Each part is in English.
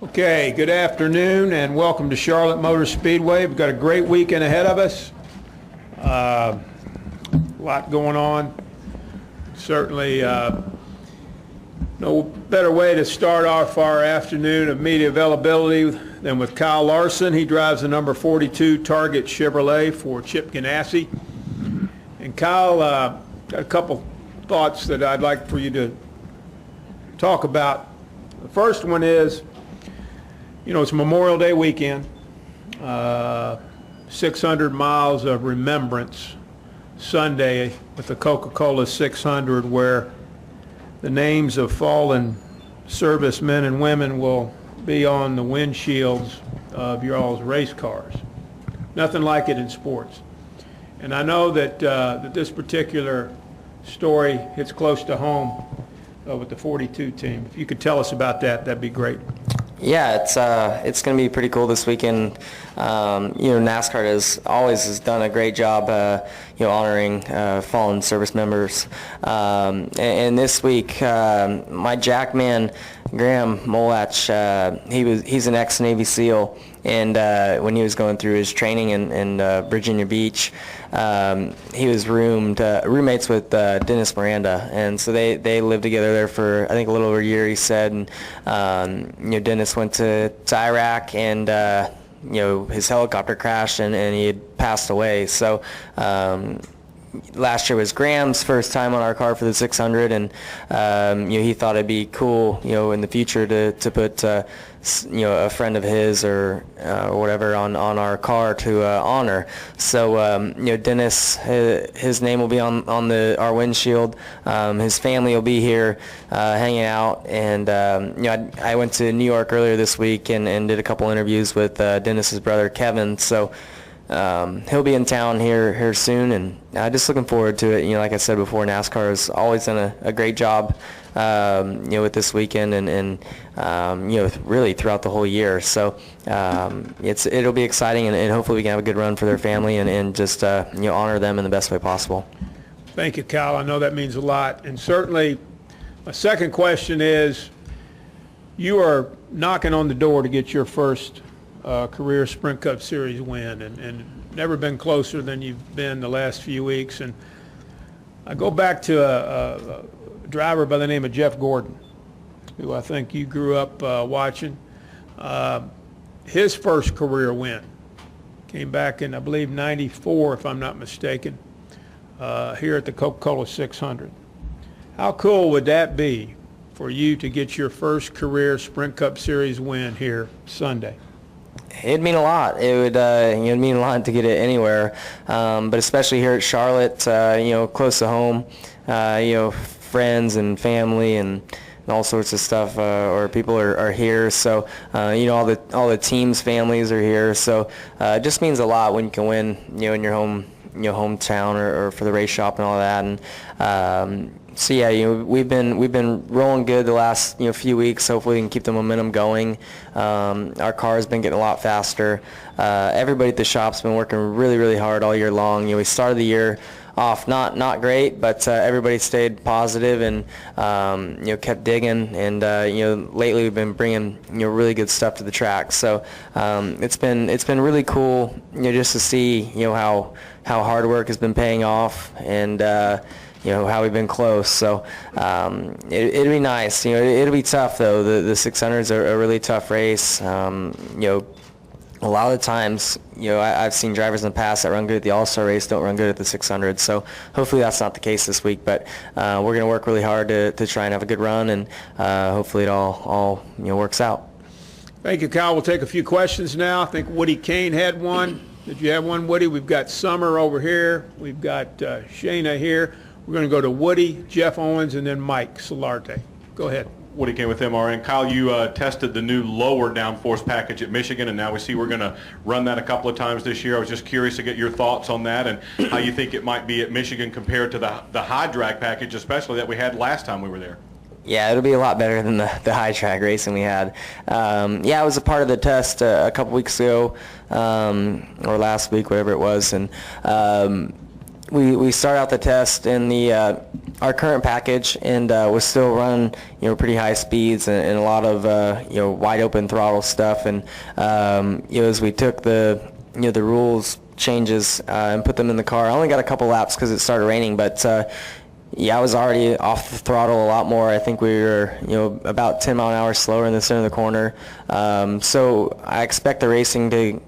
Okay, good afternoon and welcome to Charlotte Motor Speedway. We've got a great weekend ahead of us. A lot going on. Certainly no better way to start off our afternoon of media availability than with Kyle Larson. He drives the number 42 Target Chevrolet for Chip Ganassi. And Kyle, got a couple thoughts that I'd like for you to talk about. The first one is, you know, it's Memorial Day weekend, 600 miles of remembrance Sunday with the Coca-Cola 600, where the names of fallen servicemen and women will be on the windshields of your all's race cars. Nothing like it in sports. And I know that, that this particular story hits close to home with the 42 team. If you could tell us about that, that'd be great. Yeah, it's going to be pretty cool this weekend. NASCAR has done a great job, honoring fallen service members. And this week, my jackman Graham Molach, he's an ex-Navy SEAL, and when he was going through his training in Virginia Beach, he was roommates with Dennis Miranda, and so they lived together there for I think a little over a year, he said. And Dennis went to Iraq, and his helicopter crashed, and he had passed away. So last year was Graham's first time on our car for the 600, and he thought it'd be cool, in the future to put a friend of his or whatever on our car to honor. So Dennis, his name will be on our windshield. His family will be here hanging out, and I went to New York earlier this week and did a couple interviews with Dennis's brother Kevin. So he'll be in town here soon, and just looking forward to it. Like I said before, NASCAR has always done a great job, with this weekend and really throughout the whole year. So it'll be exciting, and hopefully we can have a good run for their family and just honor them in the best way possible. Thank you, Kyle. I know that means a lot. And certainly, my second question is, you are knocking on the door to get your first career Sprint Cup Series win, and never been closer than you've been the last few weeks. And I go back to a driver by the name of Jeff Gordon, who I think you grew up watching. His first career win came back in, I believe, '94, if I'm not mistaken, here at the Coca-Cola 600. How cool would that be for you to get your first career Sprint Cup Series win here Sunday? It'd mean a lot. It would it'd mean a lot to get it anywhere, but especially here at Charlotte, close to home, friends and family and all sorts of stuff, or people are here. So all the teams' families are here. So it just means a lot when you can win, in your hometown or for the race shop and all that. And so yeah, we've been rolling good the last few weeks. Hopefully we can keep the momentum going. Our car has been getting a lot faster. Everybody at the shop's been working really, really hard all year long. We started the year off not great, but everybody stayed positive and kept digging. And lately we've been bringing really good stuff to the track. So it's been really cool just to see how hard work has been paying off, and how we've been close. So it'd be nice. It'll be tough though. The 600s are a really tough race. A lot of the times, I've seen drivers in the past that run good at the All-Star race don't run good at the 600. So hopefully that's not the case this week. But we're going to work really hard to try and have a good run, and hopefully it all works out. Thank you, Kyle. We'll take a few questions now. I think Woody Kane had one. Did you have one, Woody? We've got Summer over here. We've got Shayna here. We're going to go to Woody, Jeff Owens, and then Mike Solarte. Go ahead. Woody Kane with MRN. Kyle, you tested the new lower downforce package at Michigan, and now we see we're going to run that a couple of times this year. I was just curious to get your thoughts on that and how you think it might be at Michigan compared to the high drag package, especially that we had last time we were there. Yeah, it'll be a lot better than the high track racing we had. I was a part of the test a couple weeks ago, or last week, whatever it was, and we start out the test in the our current package, and we're still running pretty high speeds and a lot of wide open throttle stuff. And as we took the rules changes and put them in the car, I only got a couple laps because it started raining, but yeah, I was already off the throttle a lot more. I think we were, about 10 mile an hour slower in the center of the corner. So I expect the racing to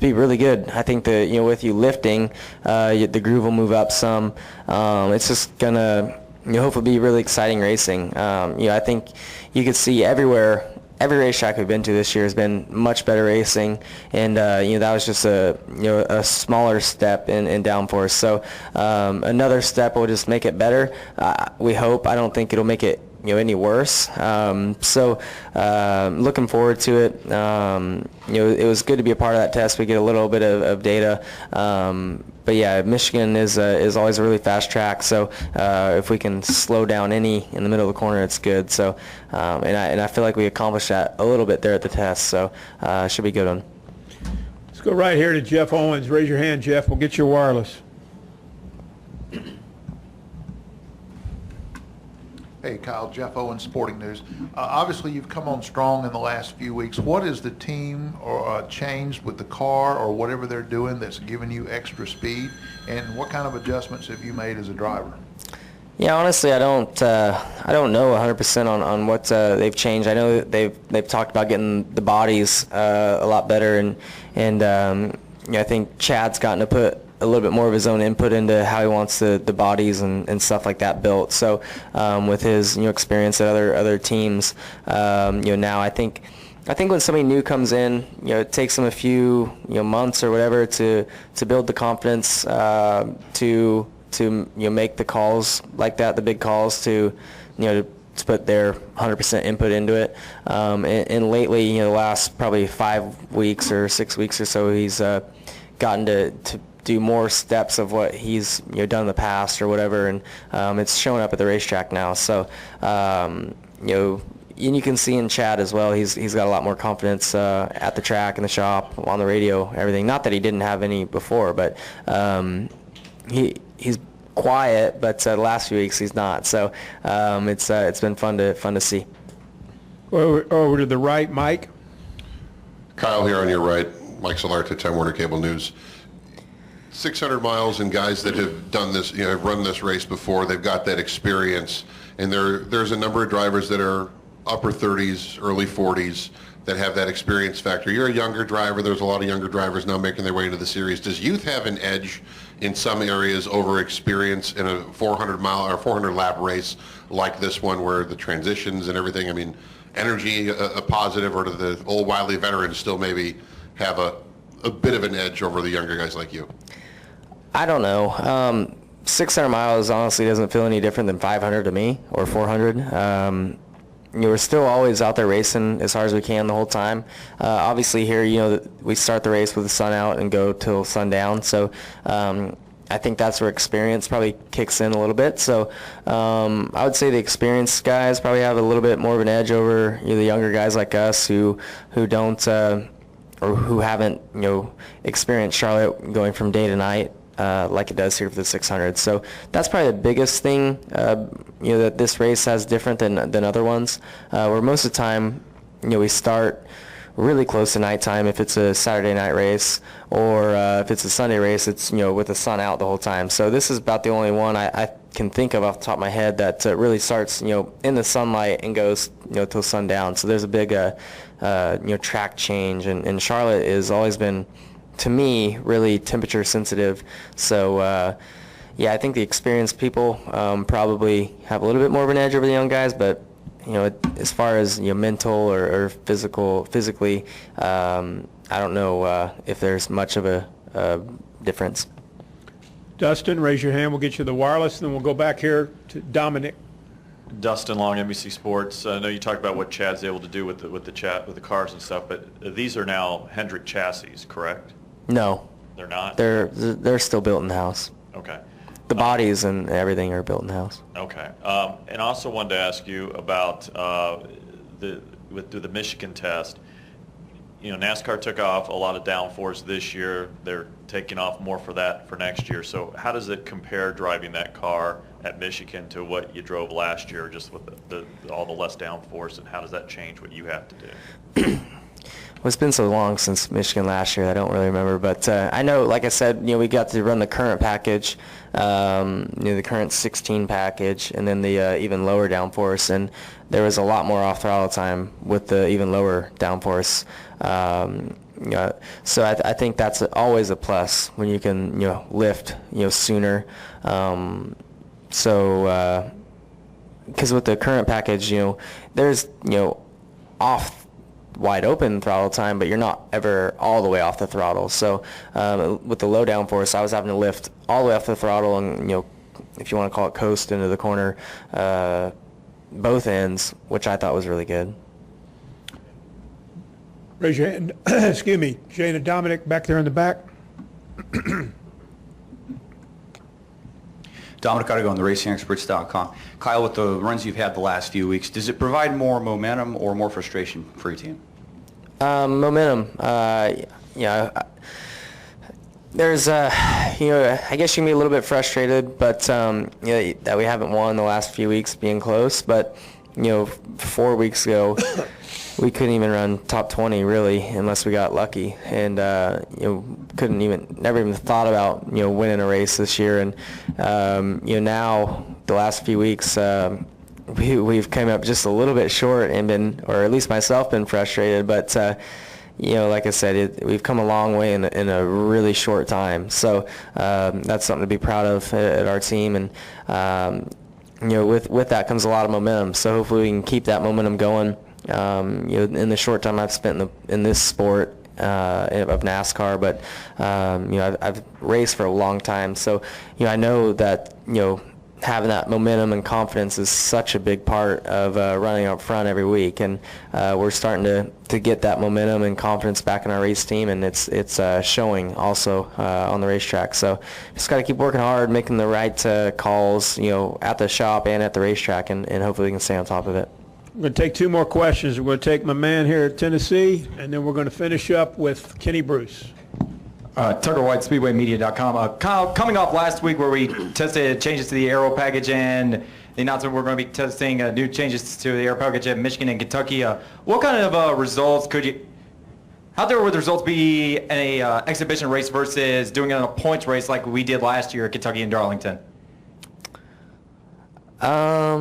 be really good. I think that, with you lifting, the groove will move up some. It's just gonna, hopefully be really exciting racing. I think you could see everywhere. Every racetrack we've been to this year has been much better racing, and that was just a smaller step in downforce. So another step will just make it better. We hope. I don't think it'll make it any worse. So looking forward to it. It was good to be a part of that test. We get a little bit of data. But yeah, Michigan is always a really fast track. So if we can slow down any in the middle of the corner, it's good. So and I feel like we accomplished that a little bit there at the test. So it should be a good one. Let's go right here to Jeff Owens. Raise your hand, Jeff. We'll get your wireless. Hey, Kyle, Jeff Owens, Sporting News. Obviously, you've come on strong in the last few weeks. What has the team changed with the car or whatever they're doing that's giving you extra speed? And what kind of adjustments have you made as a driver? Yeah, honestly, I don't know 100% on what they've changed. I know they've talked about getting the bodies a lot better, and I think Chad's gotten to put a little bit more of his own input into how he wants the bodies and stuff like that built. So with his experience at other teams, now I think when somebody new comes in, it takes them a few months or whatever to build the confidence to make the calls like that, the big calls to put their 100% input into it. And lately, the last probably 5 weeks or 6 weeks or so, he's gotten to do more steps of what he's done in the past or whatever, and it's showing up at the racetrack now. So and you can see in Chad as well, he's got a lot more confidence at the track, in the shop, on the radio, everything. Not that he didn't have any before, but he's quiet, but the last few weeks he's not. So it's been fun to see. Over to the right, Mike. Kyle here on your right. Mike Solarte, Time Warner Cable News. 600 miles, and guys that have done this, have run this race before, they've got that experience. And there's a number of drivers that are upper 30s, early 40s that have that experience factor. You're a younger driver. There's a lot of younger drivers now making their way into the series. Does youth have an edge in some areas over experience in a 400-mile or 400-lap race like this one, where the transitions and everything, I mean, energy a positive, or do the old wily veterans still maybe have a bit of an edge over the younger guys like you? I don't know. 600 miles honestly doesn't feel any different than 500 to me, or 400. We're still always out there racing as hard as we can the whole time. Obviously here, we start the race with the sun out and go till sundown. So I think that's where experience probably kicks in a little bit. So I would say the experienced guys probably have a little bit more of an edge over the younger guys like us who don't or who haven't experienced Charlotte going from day to night like it does here for the 600. So that's probably the biggest thing that this race has different than other ones, where most of the time we start really close to nighttime if it's a Saturday night race, or if it's a Sunday race, it's with the sun out the whole time. So this is about the only one I can think of off the top of my head that really starts in the sunlight and goes till sundown. So there's a big track change, and Charlotte has always been, to me, really temperature sensitive. So yeah, I think the experienced people probably have a little bit more of an edge over the young guys, but as far as mental or physically, I don't know if there's much of a difference. Dustin, raise your hand. We'll get you the wireless, and then we'll go back here to Dominic. Dustin Long, NBC Sports. I know you talked about what Chad's able to do with the cars and stuff, but these are now Hendrick chassis, correct? No, They're not? they're still built in the house. Okay. The bodies and everything are built in the house. Okay. And I also wanted to ask you about the Michigan test. NASCAR took off a lot of downforce this year. They're taking off more for that for next year. So how does it compare driving that car at Michigan to what you drove last year, just with all the less downforce, and how does that change what you have to do? Well, it's been so long since Michigan last year, I don't really remember. But I know, like I said, we got to run the current package, the current 16 package, and then the even lower downforce. And there was a lot more off-throttle time with the even lower downforce. So I think that's always a plus when you can, lift, sooner. So, because with the current package, there's, off wide open throttle time, but you're not ever all the way off the throttle. So with the low downforce, I was having to lift all the way off the throttle and, if you want to call it coast into the corner, both ends, which I thought was really good. Raise your hand. Excuse me. Shane and Dominic back there in the back. Dominic Ottego on the RacingExperts.com. Kyle, with the runs you've had the last few weeks, does it provide more momentum or more frustration for your team? Momentum. There's, I guess you can be a little bit frustrated, but that we haven't won the last few weeks, being close. But 4 weeks ago, we couldn't even run top 20 really, unless we got lucky, and never even thought about winning a race this year. And now the last few weeks we've come up just a little bit short and been, or at least myself, been frustrated. But like I said, we've come a long way in a really short time. So that's something to be proud of at our team. And with that comes a lot of momentum. So hopefully we can keep that momentum going. In the short time I've spent in this sport of NASCAR, but I've raced for a long time, so I know that having that momentum and confidence is such a big part of running up front every week, and we're starting to get that momentum and confidence back in our race team, and it's showing also on the racetrack. So just got to keep working hard, making the right calls, at the shop and at the racetrack, and hopefully we can stay on top of it. We're going to take two more questions. We're going to take my man here at Tennessee, and then we're going to finish up with Kenny Bruce. Tucker White, SpeedwayMedia.com. Kyle, coming off last week where we tested changes to the aero package and the announcement we're going to be testing new changes to the aero package at Michigan and Kentucky, what kind of results how there would the results be in a exhibition race versus doing it in a points race like we did last year at Kentucky and Darlington? I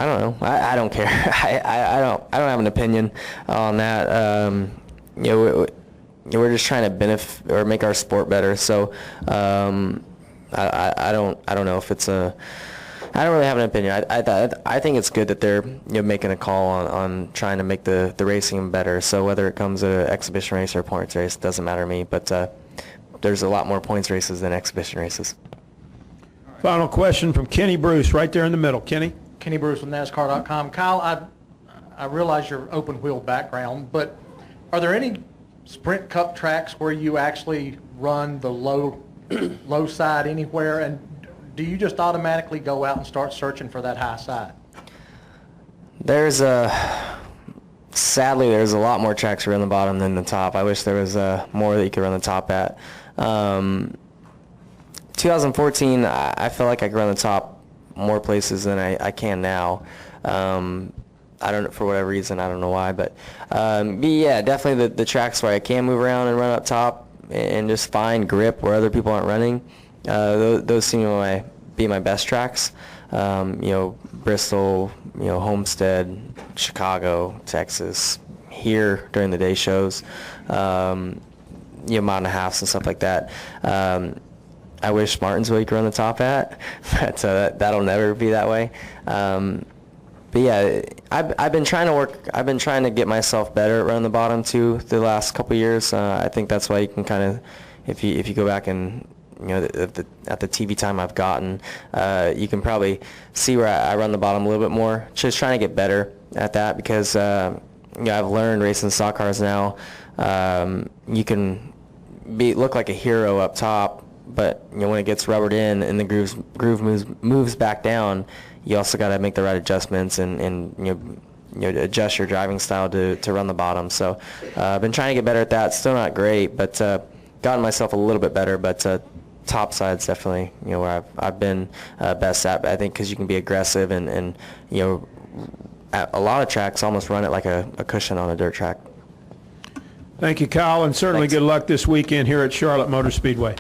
don't know. I don't care. I don't have an opinion on that. We're just trying to benefit or make our sport better. So I don't know if it's a. I don't really have an opinion. I think it's good that they're making a call on trying to make the racing better. So whether it comes to an exhibition race or a points race, doesn't matter to me. But there's a lot more points races than exhibition races. Final question from Kenny Bruce, right there in the middle. Kenny? Kenny Bruce with NASCAR.com. Kyle, I realize your open wheel background, but are there any Sprint Cup tracks where you actually run the low side anywhere, and do you just automatically go out and start searching for that high side? Sadly, there's a lot more tracks around the bottom than the top. I wish there was more that you could run the top at. 2014, I feel like I could run the top more places than I can now. I don't know, for whatever reason, I don't know why, but yeah, definitely the tracks where I can move around and run up top and just find grip where other people aren't running. Those seem to be my best tracks. Bristol, Homestead, Chicago, Texas, here during the day shows, mile and a half and stuff like that. I wish Martinsville you could run the top at, but that'll never be that way. But yeah, I've been trying to get myself better at running the bottom too the last couple of years. I think that's why you can kind of, if you go back and at the TV time I've gotten, you can probably see where I run the bottom a little bit more. Just trying to get better at that because I've learned racing stock cars now. You can look like a hero up top, but when it gets rubbered in and the groove moves back down, you also got to make the right adjustments and adjust your driving style to run the bottom. So I've been trying to get better at that. Still not great, but gotten myself a little bit better. But top side's definitely where I've been best at. I think because you can be aggressive and at a lot of tracks almost run it like a cushion on a dirt track. Thank you, Kyle, and certainly Thanks. good luck this weekend here at Charlotte Motor Speedway.